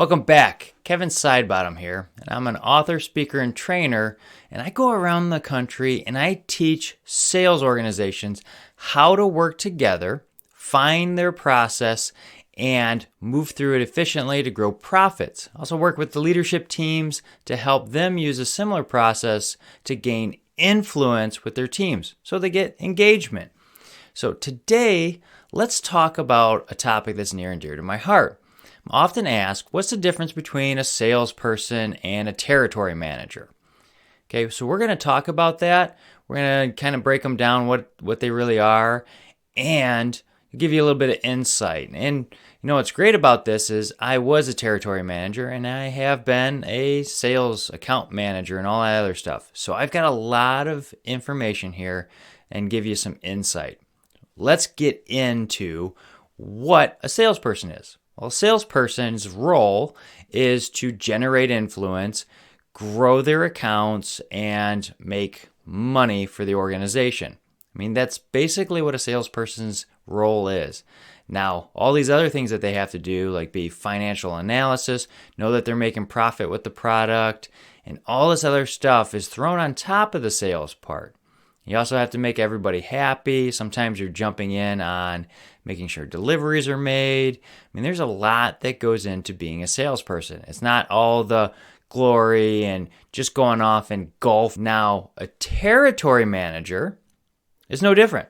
Welcome back. Kevin Sidebottom here, and I'm an author, speaker, and trainer, and I go around the country and I teach sales organizations how to work together, find their process, and move through it efficiently to grow profits. I also work with the leadership teams to help them use a similar process to gain influence with their teams so they get engagement. So today, let's talk about a topic that's near and dear to my heart. I'm often asked, what's the difference between a salesperson and a territory manager? Okay, so we're going to talk about that. We're going to kind of break them down, what they really are, and give you a little bit of insight. And you know what's great about this is I was a territory manager, and I have been a sales account manager and all that other stuff. So I've got a lot of information here and give you some insight. Let's get into what a salesperson is. Well, a salesperson's role is to generate influence, grow their accounts, and make money for the organization. I mean, that's basically what a salesperson's role is. Now, all these other things that they have to do, like be financial analysis, know that they're making profit with the product, and all this other stuff is thrown on top of the sales part. You also have to make everybody happy. Sometimes you're jumping in on making sure deliveries are made. I mean, there's a lot that goes into being a salesperson. It's not all the glory and just going off and golf. Now, a territory manager is no different.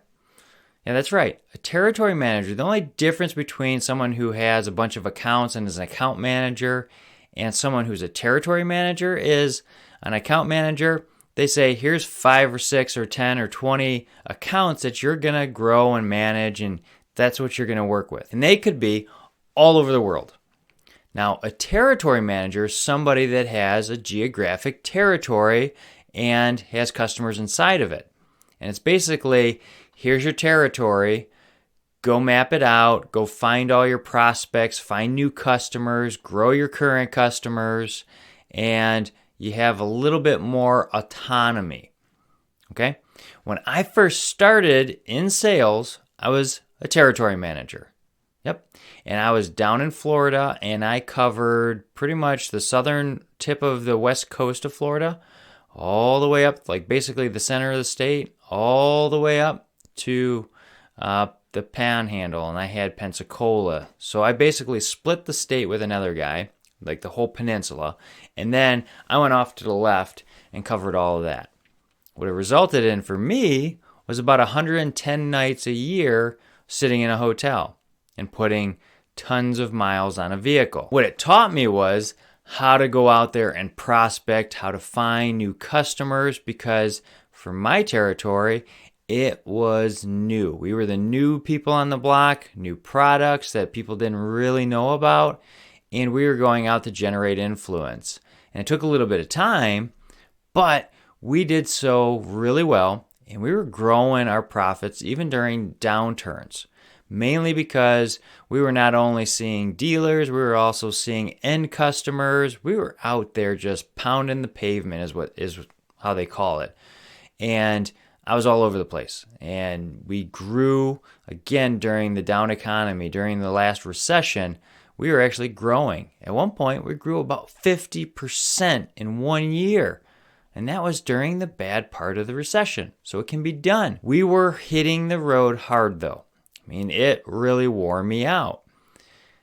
Yeah, that's right. A territory manager, the only difference between someone who has a bunch of accounts and is an account manager and someone who's a territory manager is an account manager. They say, here's 5 or 6 or 10 or 20 accounts that you're going to grow and manage, and that's what you're going to work with. And they could be all over the world. Now, a territory manager is somebody that has a geographic territory and has customers inside of it. And it's basically, here's your territory, go map it out, go find all your prospects, find new customers, grow your current customers, and you have a little bit more autonomy, okay? When I first started in sales, I was a territory manager. Yep. And I was down in Florida, and I covered pretty much the southern tip of the west coast of Florida, all the way up, like basically the center of the state, all the way up to the Panhandle, and I had Pensacola. So I basically split the state with another guy, like the whole peninsula, and then I went off to the left and covered all of that. What it resulted in for me was about 110 nights a year sitting in a hotel and putting tons of miles on a vehicle. What it taught me was how to go out there and prospect, how to find new customers, because for my territory, it was new. We were the new people on the block, new products that people didn't really know about, and we were going out to generate influence. And it took a little bit of time, but we did so really well, and we were growing our profits even during downturns, mainly because we were not only seeing dealers, we were also seeing end customers. We were out there just pounding the pavement is how they call it. And I was all over the place. And we grew again during the down economy, during the last recession. We were actually growing. At one point, we grew about 50% in 1 year. And that was during the bad part of the recession. So it can be done. We were hitting the road hard, though. I mean, it really wore me out.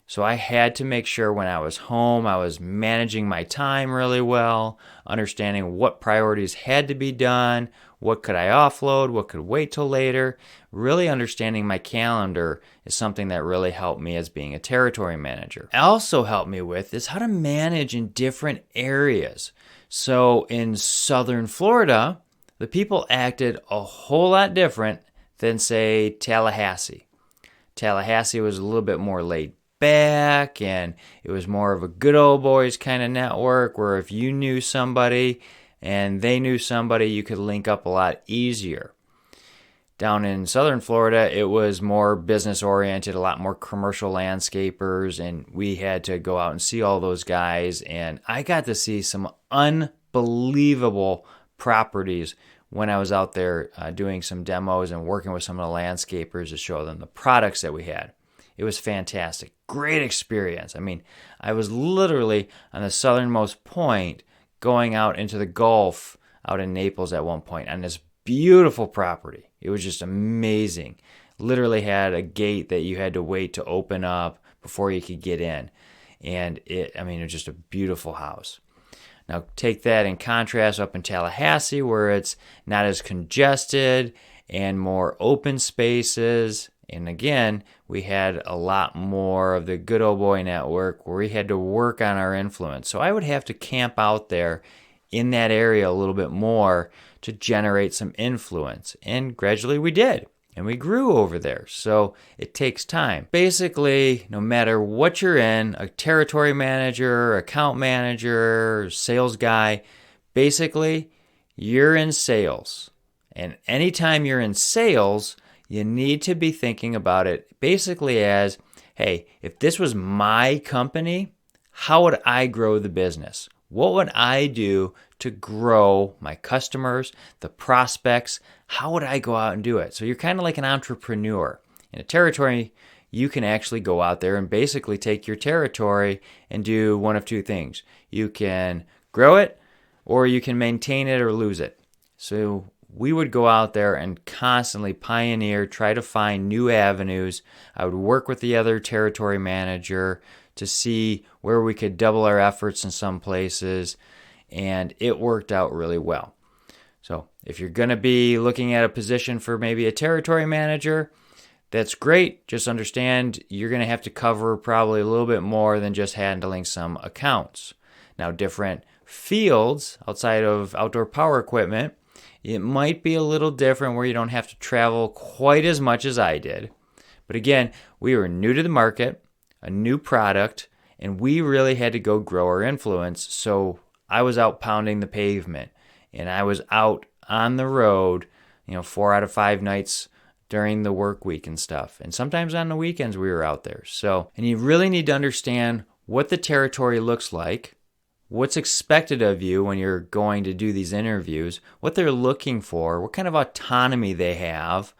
So I had to make sure when I was home, I was managing my time really well, understanding what priorities had to be done, what could I offload, what could wait till later. Really understanding my calendar is something that really helped me as being a territory manager. It also helped me with is how to manage in different areas. So in southern Florida, the people acted a whole lot different than, say, Tallahassee. Tallahassee was a little bit more laid back, and it was more of a good old boys kind of network where if you knew somebody and they knew somebody, you could link up a lot easier. Down in southern Florida, it was more business oriented, a lot more commercial landscapers, and we had to go out and see all those guys, and I got to see some unbelievable properties when I was out there doing some demos and working with some of the landscapers to show them the products that we had. It was fantastic. Great experience. I mean, I was literally on the southernmost point going out into the Gulf out in Naples at one point on this beautiful property. It was just amazing. Literally had a gate that you had to wait to open up before you could get in. And it was just a beautiful house. Now take that in contrast up in Tallahassee, where it's not as congested and more open spaces. And again, we had a lot more of the good old boy network where we had to work on our influence. So I would have to camp out there in that area a little bit more to generate some influence. And gradually we did. And we grew over there. So it takes time. Basically, no matter what you're in, a territory manager, account manager, sales guy, basically you're in sales. And anytime you're in sales, you need to be thinking about it basically as, hey, if this was my company, how would I grow the business? What would I do to grow my customers, the prospects? How would I go out and do it? So you're kind of like an entrepreneur. In a territory, you can actually go out there and basically take your territory and do one of two things. You can grow it or you can maintain it or lose it. So we would go out there and constantly pioneer, try to find new avenues. I would work with the other territory manager to see where we could double our efforts in some places, and it worked out really well. So if you're going to be looking at a position for maybe a territory manager, that's great. Just understand you're going to have to cover probably a little bit more than just handling some accounts. Now, different fields outside of outdoor power equipment, it might be a little different where you don't have to travel quite as much as I did. But again, we were new to the market, a new product, and we really had to go grow our influence. So I was out pounding the pavement, and I was out on the road, 4 out of 5 nights during the work week and stuff. And sometimes on the weekends we were out there. So, and you really need to understand what the territory looks like, what's expected of you when you're going to do these interviews, what they're looking for, what kind of autonomy they have,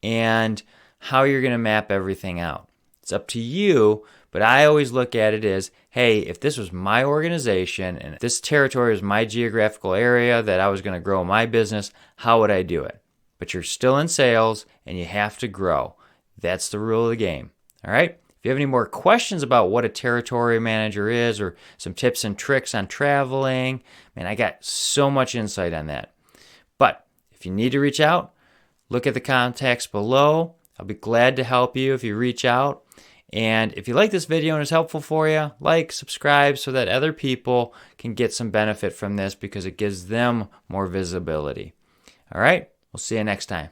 and how you're going to map everything out. It's up to you, but I always look at it as, hey, if this was my organization and this territory was my geographical area that I was going to grow my business, how would I do it? But you're still in sales and you have to grow. That's the rule of the game. All right? If you have any more questions about what a territory manager is or some tips and tricks on traveling, man, I got so much insight on that. But if you need to reach out, look at the contacts below. I'll be glad to help you if you reach out. And if you like this video and it's helpful for you, like, subscribe so that other people can get some benefit from this because it gives them more visibility. All right, we'll see you next time.